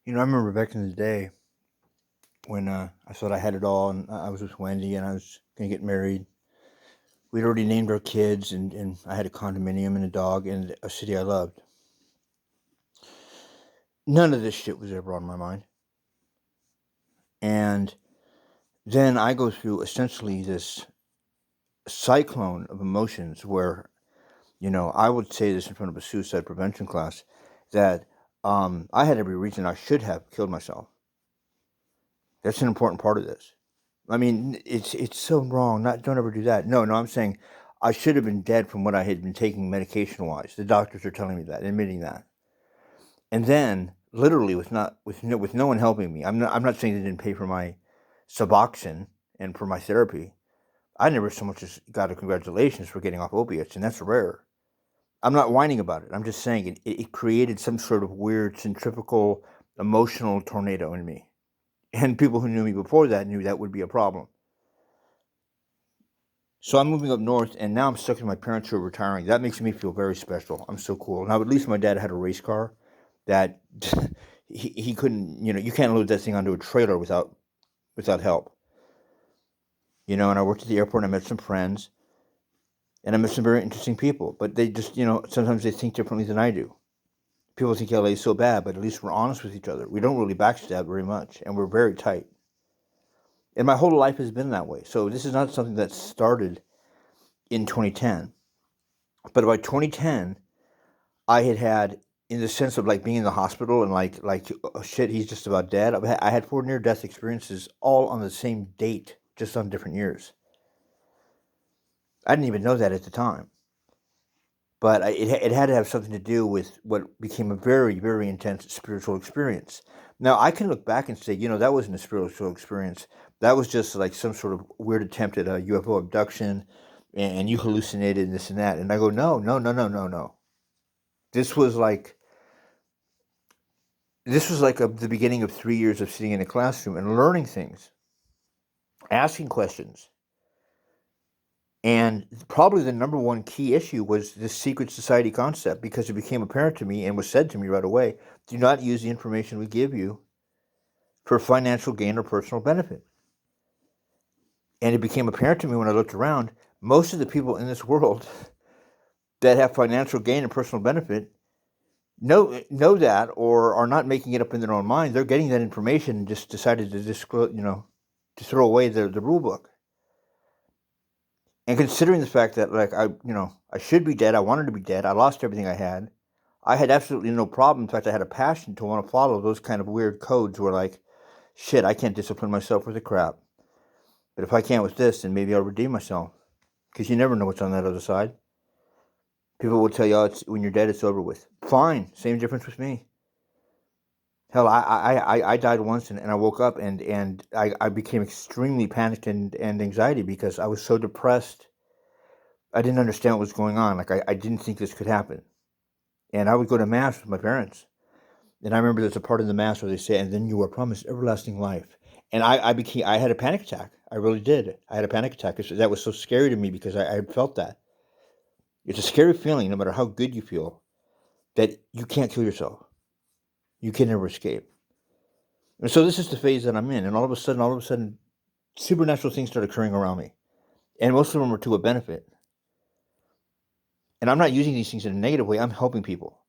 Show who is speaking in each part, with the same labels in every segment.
Speaker 1: I remember back in the day when I thought I had it all, and I was with Wendy, and I was going to get married. We'd already named our kids, and I had a condominium and a dog and a city I loved. None of this shit was ever on my mind. And then I go through essentially this cyclone of emotions where, I would say this in front of a suicide prevention class that I had every reason I should have killed myself. That's an important part of this. I mean, it's so wrong. Not don't ever do that. No, I'm saying I should have been dead from what I had been taking medication wise. The doctors are telling me that, admitting that. And then, literally, with no one helping me. I'm not saying they didn't pay for my Suboxone and for my therapy. I never so much as got a congratulations for getting off opiates, and that's rare. I'm not whining about it. I'm just saying it created some sort of weird centrifugal emotional tornado in me. And people who knew me before that knew that would be a problem. So I'm moving up north, and now I'm stuck with my parents who are retiring. That makes me feel very special. I'm so cool. Now, at least my dad had a race car that he couldn't, you can't load that thing onto a trailer without help. And I worked at the airport, and I met some friends, and I met some very interesting people. But they just, sometimes they think differently than I do. People think LA is so bad, but at least we're honest with each other. We don't really backstab very much, and we're very tight. And my whole life has been that way. So this is not something that started in 2010. But by 2010, I had in the sense of like being in the hospital and like oh shit, he's just about dead. I had 4 near-death experiences all on the same date, just on different years. I didn't even know that at the time, but it had to have something to do with what became a very, very intense spiritual experience. Now, I can look back and say, that wasn't a spiritual experience. That was just like some sort of weird attempt at a UFO abduction, and you hallucinated and this and that. And I go, no, no, no, no, no, no. This was like the beginning of 3 years of sitting in a classroom and learning things, asking questions. And probably the number one key issue was this secret society concept, because it became apparent to me and was said to me right away: do not use the information we give you for financial gain or personal benefit. And it became apparent to me when I looked around, most of the people in this world that have financial gain and personal benefit know that, or are not making it up in their own mind. They're getting that information and just decided to disclose, to throw away the rule book. And considering the fact that like I should be dead, I wanted to be dead, I lost everything I had absolutely no problem. In fact, I had a passion to want to follow those kind of weird codes where like, shit, I can't discipline myself with the crap. But if I can't with this, then maybe I'll redeem myself. Because you never know what's on that other side. People will tell you, oh, when you're dead, it's over with. Fine, same difference with me. Hell, I died once, and I woke up, and I became extremely panicked and anxiety because I was so depressed. I didn't understand what was going on. Like, I didn't think this could happen. And I would go to Mass with my parents. And I remember there's a part in the Mass where they say, and then you are promised everlasting life. And I had a panic attack. I really did. I had a panic attack. That was so scary to me because I felt that. It's a scary feeling, no matter how good you feel, that you can't kill yourself. You can never escape. And so this is the phase that I'm in. And all of a sudden, supernatural things start occurring around me. And most of them are to a benefit. And I'm not using these things in a negative way. I'm helping people.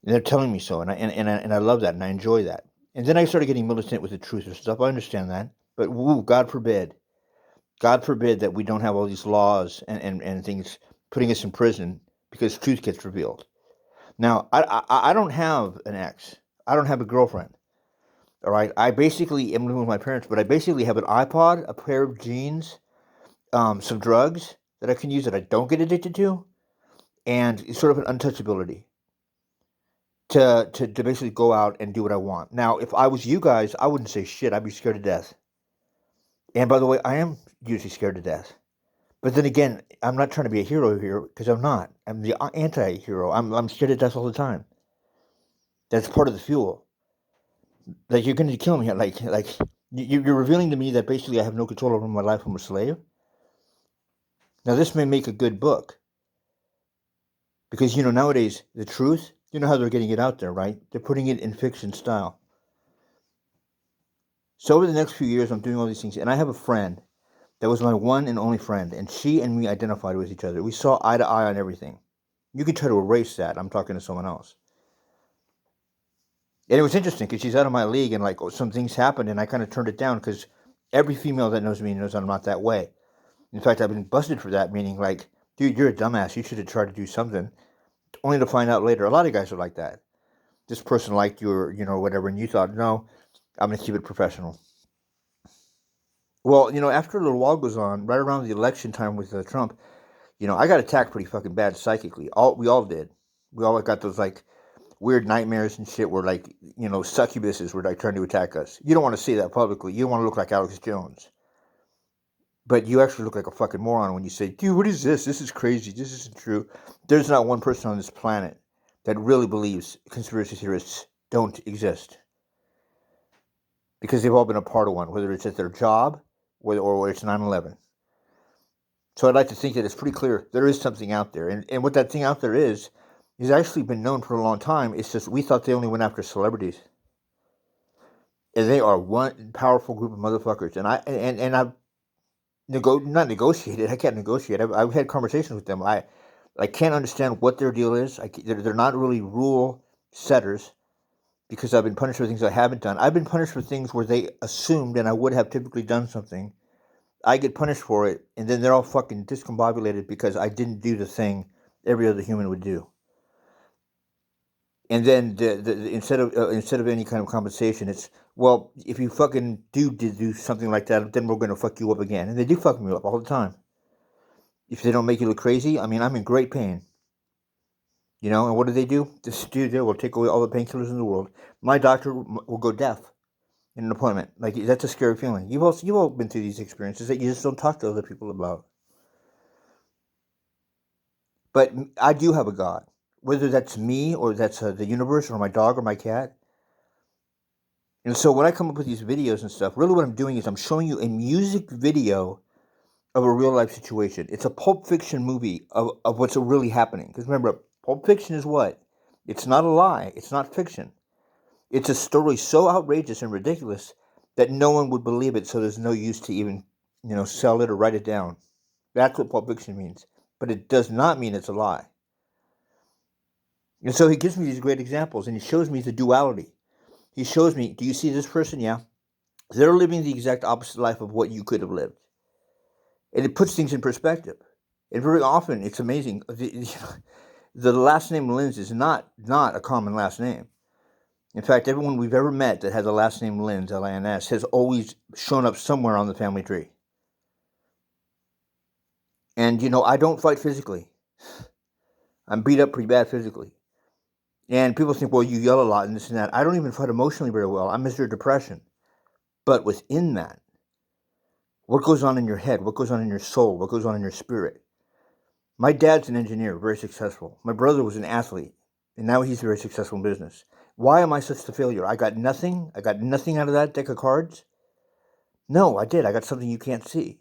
Speaker 1: And they're telling me so. And I love that. And I enjoy that. And then I started getting militant with the truth and stuff. I understand that. But woo, God forbid. God forbid that we don't have all these laws and things putting us in prison because truth gets revealed. Now, I don't have an ex. I don't have a girlfriend. All right. I basically am living with my parents, but I basically have an iPod, a pair of jeans, some drugs that I can use that I don't get addicted to, and it's sort of an untouchability to basically go out and do what I want. Now, if I was you guys, I wouldn't say shit. I'd be scared to death. And by the way, I am usually scared to death. But then again, I'm not trying to be a hero here because I'm not. I'm the anti-hero. I'm scared to death all the time. That's part of the fuel. Like, you're going to kill me. Like you're revealing to me that basically I have no control over my life. I'm a slave. Now, this may make a good book because nowadays the truth. You know how they're getting it out there, right? They're putting it in fiction style. So over the next few years, I'm doing all these things, and I have a friend that was my one and only friend, and she and me identified with each other. We saw eye to eye on everything. You can try to erase that. I'm talking to someone else. And it was interesting because she's out of my league, and like some things happened, and I kind of turned it down because every female that knows me knows I'm not that way. In fact, I've been busted for that, meaning like, dude, you're a dumbass. You should have tried to do something, only to find out later. A lot of guys are like that. This person liked you, or whatever, and you thought, no, I'm gonna keep it professional. Well, after a little while goes on, right around the election time with Trump, I got attacked pretty fucking bad psychically. We all did. We all got those like weird nightmares and shit where like succubuses were like trying to attack us. You don't want to say that publicly. You don't want to look like Alex Jones, but you actually look like a fucking moron when you say, "Dude, what is this? This is crazy. This isn't true." There's not one person on this planet that really believes conspiracy theorists don't exist, because they've all been a part of one, whether it's at their job or it's 9/11. So I'd like to think that it's pretty clear there is something out there, and what that thing out there is actually been known for a long time. It's just we thought they only went after celebrities, and they are one powerful group of motherfuckers. And I've not negotiated. I can't negotiate. I've had conversations with them. I can't understand what their deal is. They're not really rule setters, because I've been punished for things I haven't done. I've been punished for things where they assumed and I would have typically done something. I get punished for it, and then they're all fucking discombobulated because I didn't do the thing every other human would do. And then instead of any kind of compensation, it's, well, if you fucking do something like that, then we're going to fuck you up again. And they do fuck me up all the time. If they don't make you look crazy, I mean, I'm in great pain. And what do? They will take away all the painkillers in the world. My doctor will go deaf in an appointment. Like, that's a scary feeling. You've all been through these experiences that you just don't talk to other people about. But I do have a God, whether that's me or that's the universe or my dog or my cat. And so when I come up with these videos and stuff, really what I'm doing is I'm showing you a music video of a real life situation. It's a Pulp Fiction movie of what's really happening. Because remember, Pulp Fiction is what? It's not a lie. It's not fiction. It's a story so outrageous and ridiculous that no one would believe it, so there's no use to even, sell it or write it down. That's what Pulp Fiction means. But it does not mean it's a lie. And so he gives me these great examples, and he shows me the duality. He shows me, do you see this person? Yeah. They're living the exact opposite life of what you could have lived. And it puts things in perspective. And very often, it's amazing. The last name Lins is not a common last name. In fact, everyone we've ever met that has a last name Lins, L-I-N-S, has always shown up somewhere on the family tree. And, I don't fight physically. I'm beat up pretty bad physically. And people think, well, you yell a lot and this and that. I don't even fight emotionally very well. I'm Mr. Depression. But within that, what goes on in your head? What goes on in your soul? What goes on in your spirit? My dad's an engineer, very successful. My brother was an athlete, and now he's very successful in business. Why am I such a failure? I got nothing? I got nothing out of that deck of cards? No, I did. I got something you can't see.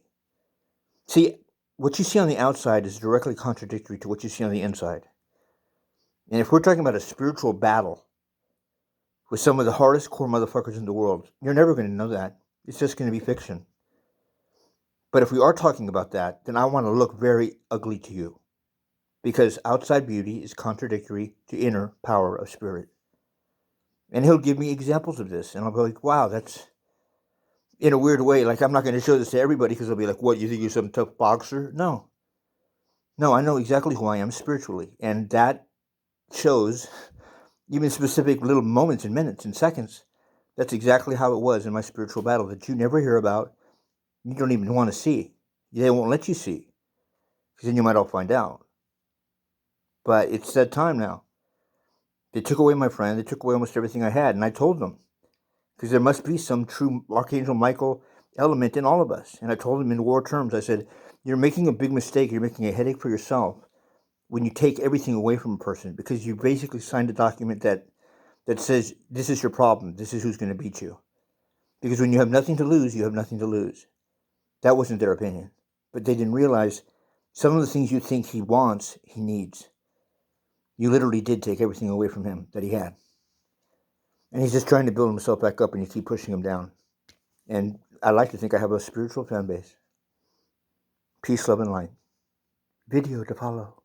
Speaker 1: See, what you see on the outside is directly contradictory to what you see on the inside. And if we're talking about a spiritual battle with some of the hardest core motherfuckers in the world, you're never going to know that. It's just going to be fiction. But if we are talking about that, then I want to look very ugly to you. Because outside beauty is contradictory to inner power of spirit. And he'll give me examples of this. And I'll be like, wow, that's, in a weird way, like, I'm not going to show this to everybody because they'll be like, what, you think you're some tough boxer? No. No, I know exactly who I am spiritually. And that shows even specific little moments and minutes and seconds. That's exactly how it was in my spiritual battle that you never hear about. You don't even want to see. They won't let you see. Because then you might all find out. But it's that time now. They took away my friend. They took away almost everything I had. And I told them. Because there must be some true Archangel Michael element in all of us. And I told them in war terms, I said, you're making a big mistake. You're making a headache for yourself when you take everything away from a person. Because you basically signed a document that says, this is your problem. This is who's going to beat you. Because when you have nothing to lose, you have nothing to lose. That wasn't their opinion. But they didn't realize some of the things you think he wants, he needs. You literally did take everything away from him that he had. And he's just trying to build himself back up, and you keep pushing him down. And I like to think I have a spiritual fan base. Peace, love, and light. Video to follow.